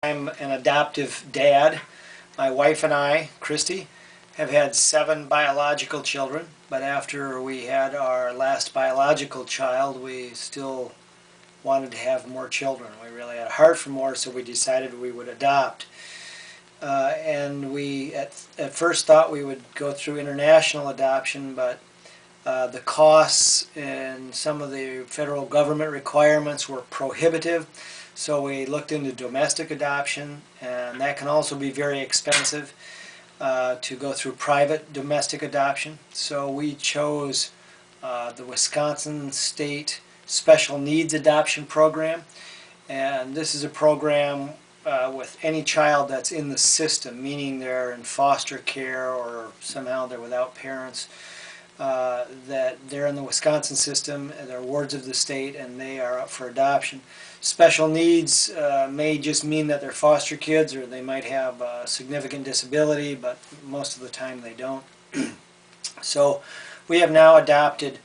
I'm an adoptive dad. My wife and I, Christy, have had 7 biological children, but after we had our last biological child, we still wanted to have more children. We really had a heart for more, so we decided we would adopt. And we at first thought we would go through international adoption, but the costs and some of the federal government requirements were prohibitive. So we looked into domestic adoption, and that can also be very expensive to go through private domestic adoption. So we chose the Wisconsin State Special Needs Adoption Program, and this is a program with any child that's in the system, meaning they're in foster care or somehow they're without parents, that they're in the Wisconsin system, and they're wards of the state, and they are up for adoption. Special needs may just mean that they're foster kids, or they might have a significant disability, but most of the time they don't. So we have now adopted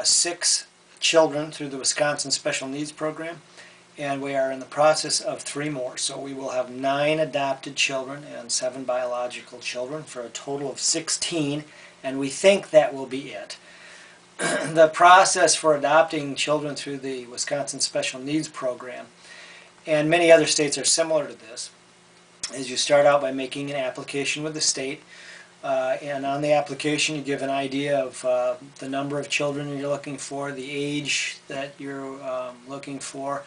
6 children through the Wisconsin Special Needs Program, and we are in the process of 3 more. So we will have 9 adopted children and 7 biological children for a total of 16, and we think that will be it. The process for adopting children through the Wisconsin Special Needs Program, and many other states are similar to this, is you start out by making an application with the state, and on the application you give an idea of the number of children you're looking for, the age that you're looking for,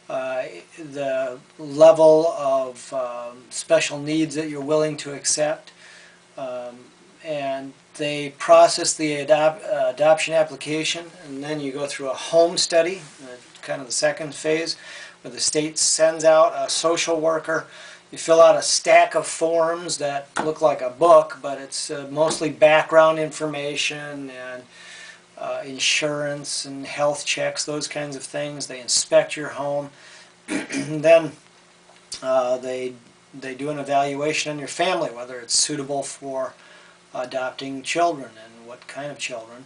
the level of special needs that you're willing to accept, and they process the adoption application, and then you go through a home study, kind of the second phase, where the state sends out a social worker. You fill out a stack of forms that look like a book, but it's mostly background information and insurance and health checks, those kinds of things. They inspect your home. Then they do an evaluation on your family, whether it's suitable for adopting children and what kind of children.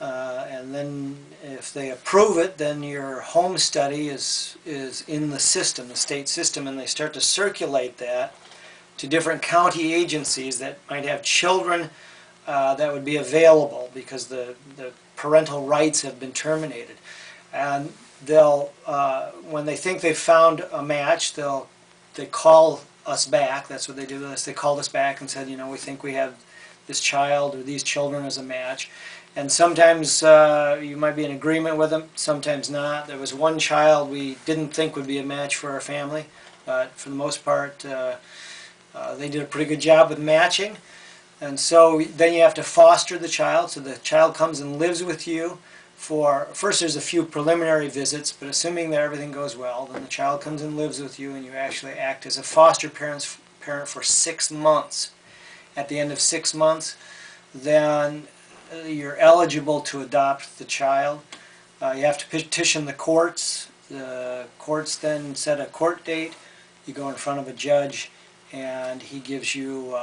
And then if they approve it, then your home study is in the system, the state system, and they start to circulate that to different county agencies that might have children that would be available because the parental rights have been terminated. And they'll, when they think they've found a match, they call us back. That's what they do with us. They called us back and said, you know, we think we have this child or these children as a match. And sometimes you might be in agreement with them, sometimes not. There was one child we didn't think would be a match for our family, but for the most part they did a pretty good job with matching. And so then you have to foster the child, so the child comes and lives with you for, first there's a few preliminary visits, but assuming that everything goes well, then the child comes and lives with you and you actually act as a foster parent for 6 months. At the end of 6 months, then you're eligible to adopt the child. You have to petition the courts. The courts then set a court date. You go in front of a judge, and he gives you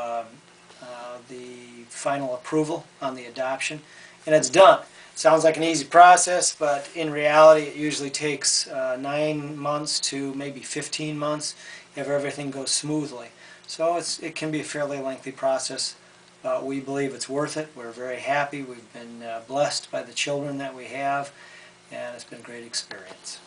the final approval on the adoption, and it's done. It sounds like an easy process, but in reality it usually takes 9 months to maybe 15 months if everything goes smoothly. So it can be a fairly lengthy process. We believe it's worth it. We're very happy. We've been blessed by the children that we have, and it's been a great experience.